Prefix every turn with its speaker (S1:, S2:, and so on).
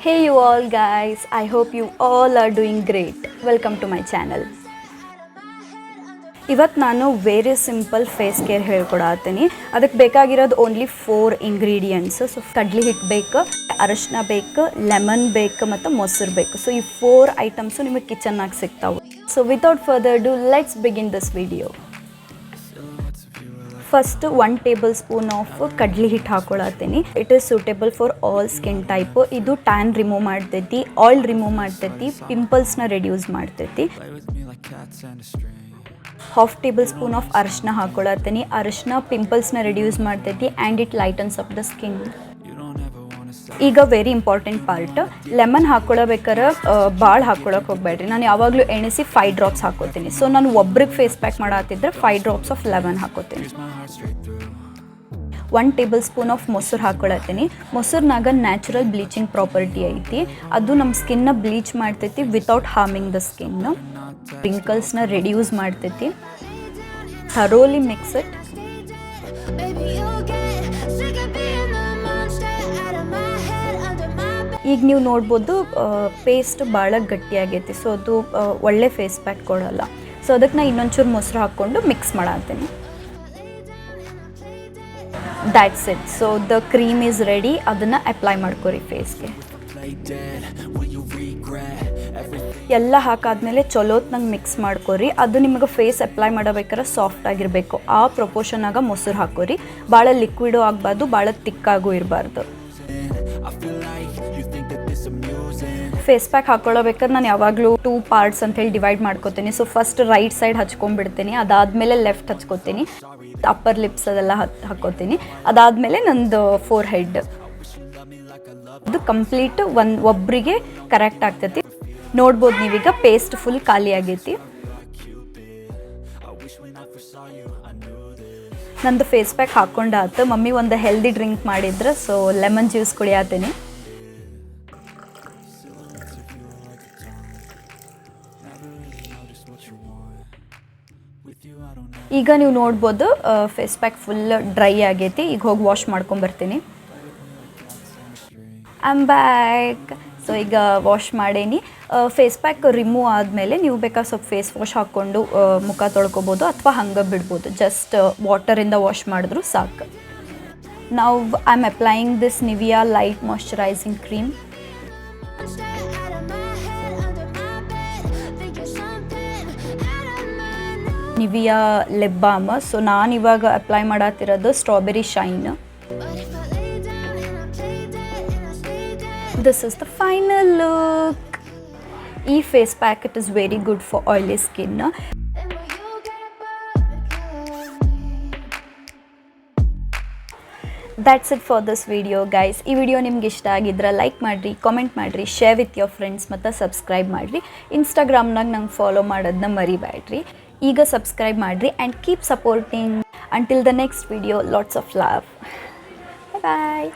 S1: Hey you all guys, I hope you all are doing great. Welcome to my channel. ಇವತ್ತು ನಾನು very simple face care ಹೇಳ್ಕೊಡತ್ತೀನಿ. ಅದಕ್ಕೆ ಬೇಕಾಗಿರೋದು only 4 ingredients. So ಕಡ್ಲಿ ಹಿಟ್ಟು ಬೇಕು, ಅರಶಿನ ಬೇಕು, ಲೆಮನ್ ಬೇಕು ಮತ್ತು ಮೊಸರು ಬೇಕು. ಸೊ ಈ 4 ಐಟಮ್ಸು ನಿಮಗೆ ಕಿಚನ್ನಾಗ ಸಿಗ್ತಾವೆ. So without further do let's begin this video. First 1 tablespoon of ಕಡ್ಲಿ ಹಿಟ್ಟು ಹಾಕೊಳತ್ತೀನಿ. It is suitable for all skin type. ಇದು ಟ್ಯಾನ್ ರಿಮೂವ್ ಮಾಡ್ತೈತಿ, ಆಯಿಲ್ ರಿಮೂವ್ ಮಾಡ್ತೈತಿ, ಪಿಂಪಲ್ಸ್ನ ರೆಡ್ಯೂಸ್ ಮಾಡ್ತೈತಿ. 1/2 ಟೇಬಲ್ ಸ್ಪೂನ್ ಆಫ್ ಅರಿಶಿನ ಹಾಕೊಳತ್ತೀನಿ. ಅರಿಶಿನ ಪಿಂಪಲ್ಸ್ನ ರೆಡ್ಯೂಸ್ ಮಾಡ್ತೈತಿ and it lightens up the skin. ಈಗ ವೆರಿ ಇಂಪಾರ್ಟೆಂಟ್ ಪಾರ್ಟ್, ಲೆಮನ್ ಹಾಕ್ಕೊಳ್ಬೇಕಾರೆ ಭಾಳ ಹಾಕ್ಕೊಳಕ್ಕೆ ಹೋಗ್ಬೇಡ್ರಿ. ನಾನು ಯಾವಾಗಲೂ ಎಣಿಸಿ 5 ಡ್ರಾಪ್ಸ್ ಹಾಕೋತೀನಿ. ಸೊ ನಾನು ಒಬ್ರಿಗೆ ಫೇಸ್ ಪ್ಯಾಕ್ ಮಾಡತ್ತಿದ್ರೆ 5 ಡ್ರಾಪ್ಸ್ ಆಫ್ ಲೆಮನ್ ಹಾಕೋತೀನಿ. 1 ಟೇಬಲ್ ಸ್ಪೂನ್ ಆಫ್ ಮೊಸರು ಹಾಕ್ಕೊಳತ್ತೀನಿ. ಮೊಸರಿನಾಗ ನ್ಯಾಚುರಲ್ ಬ್ಲೀಚಿಂಗ್ ಪ್ರಾಪರ್ಟಿ ಐತಿ. ಅದು ನಮ್ಮ ಸ್ಕಿನ್ನ ಬ್ಲೀಚ್ ಮಾಡ್ತೈತಿ ವಿತೌಟ್ ಹಾರ್ಮಿಂಗ್ ದ ಸ್ಕಿನ್. ರಿಂಕಲ್ಸ್ನ ರೆಡ್ಯೂಸ್ ಮಾಡ್ತೈತಿ. Thoroughly mix it. ಈಗ ನೀವು ನೋಡ್ಬೋದು ಪೇಸ್ಟ್ ಭಾಳ ಗಟ್ಟಿಯಾಗೈತಿ. ಸೊ ಅದು ಒಳ್ಳೆ ಫೇಸ್ ಪ್ಯಾಕ್ ಕೊಡೋಲ್ಲ. ಸೊ ಅದಕ್ಕೆ ನಾನು ಇನ್ನೊಂಚೂರು ಮೊಸರು ಹಾಕ್ಕೊಂಡು ಮಿಕ್ಸ್ ಮಾಡತ್ತೀನಿ. That's it. So the cream is ready. ಅದನ್ನು ಅಪ್ಲೈ ಮಾಡ್ಕೊರಿ ಫೇಸ್ಗೆ. ಎಲ್ಲ ಹಾಕಾದ್ಮೇಲೆ ಚಲೋತ್ನಂಗೆ ಮಿಕ್ಸ್ ಮಾಡ್ಕೊರಿ. ಅದು ನಿಮಗೆ ಫೇಸ್ ಅಪ್ಲೈ ಮಾಡಬೇಕಾದ್ರೆ ಸಾಫ್ಟ್ ಆಗಿರಬೇಕು. ಆ ಪ್ರಪೋರ್ಷನಾಗ ಮೊಸರು ಹಾಕೋರಿ. ಭಾಳ ಲಿಕ್ವಿಡು ಆಗಬಾರ್ದು, ಭಾಳ ತಿಕ್ಕಾಗೂ ಇರಬಾರ್ದು. ಫೇಸ್ ಪ್ಯಾಕ್ ಹಾಕ್ಕೊಳ್ಳಬೇಕಾದ್ರೆ ನಾನು ಯಾವಾಗಲೂ 2 ಪಾರ್ಟ್ಸ್ ಅಂತೇಳಿ ಡಿವೈಡ್ ಮಾಡ್ಕೋತೀನಿ. ಸೊ ಫಸ್ಟ್ ರೈಟ್ ಸೈಡ್ ಹಚ್ಕೊಂಡ್ಬಿಡ್ತೀನಿ, ಅದಾದಮೇಲೆ ಲೆಫ್ಟ್ ಹಚ್ಕೋತೀನಿ. ಅಪ್ಪರ್ ಲಿಪ್ಸ್ ಅದೆಲ್ಲ ಹಾಕ್ಕೋತೀನಿ. ಅದಾದಮೇಲೆ ನಂದು ಫೋರ್ ಹೆಡ್. ಅದು ಕಂಪ್ಲೀಟ್ ಒಬ್ಬರಿಗೆ ಕರೆಕ್ಟ್ ಆಗ್ತೈತಿ. ನೋಡ್ಬೋದು ನೀವೀಗ ಪೇಸ್ಟ್ ಫುಲ್ ಖಾಲಿ ಆಗೈತಿ. ನಂದು ಫೇಸ್ ಪ್ಯಾಕ್ ಹಾಕ್ಕೊಂಡಾತು. ಮಮ್ಮಿ ಒಂದು ಹೆಲ್ದಿ ಡ್ರಿಂಕ್ ಮಾಡಿದ್ರೆ, ಸೊ ಲೆಮನ್ ಜ್ಯೂಸ್ ಕುಡಿಯತ್ತೀನಿ. ಈಗ ನೀವು ನೋಡ್ಬೋದು ಫೇಸ್ ಪ್ಯಾಕ್ ಫುಲ್ ಡ್ರೈ ಆಗೈತಿ. ಈಗ ಹೋಗಿ ವಾಶ್ ಮಾಡ್ಕೊಂಬರ್ತೀನಿ. I'm back. ಸೊ ಈಗ ವಾಶ್ ಮಾಡೇನಿ. ಫೇಸ್ ಪ್ಯಾಕ್ ರಿಮೂವ್ ಆದಮೇಲೆ ನೀವು ಬೇಕಾದ್ರೆ ಸ್ವಲ್ಪ ಫೇಸ್ ವಾಶ್ ಹಾಕ್ಕೊಂಡು ಮುಖ ತೊಳ್ಕೊಬೋದು ಅಥವಾ ಹಂಗೆ ಬಿಡ್ಬೋದು. ಜಸ್ಟ್ ವಾಟರಿಂದ ವಾಶ್ ಮಾಡಿದ್ರು ಸಾಕು. ನಾವು I am applying this Nivea light moisturising cream. Nivea lip balm. So ನಾನಿವಾಗ ಅಪ್ಲೈ ಮಾಡತ್ತಿರೋದು strawberry shine. This is the final look. ಈ face pack it is very good for oily skin. That's it for this video guys. ಈ video ನಿಮ್ಗೆ ಇಷ್ಟ ಆಗಿದ್ರೆ like ಮಾಡಿರಿ, comment ಮಾಡಿರಿ, share with your friends ಮತ್ತು ಸಬ್ಸ್ಕ್ರೈಬ್ ಮಾಡಿರಿ. ಇನ್ಸ್ಟಾಗ್ರಾಮ್ನಾಗ ನಂಗೆ ಫಾಲೋ ಮಾಡೋದನ್ನ ಮರಿಬೇಡ್ರಿ. ಈಗ ಸಬ್ಸ್ಕ್ರೈಬ್ ಮಾಡಿರಿ and keep supporting. Until the next video, lots of love. Bye.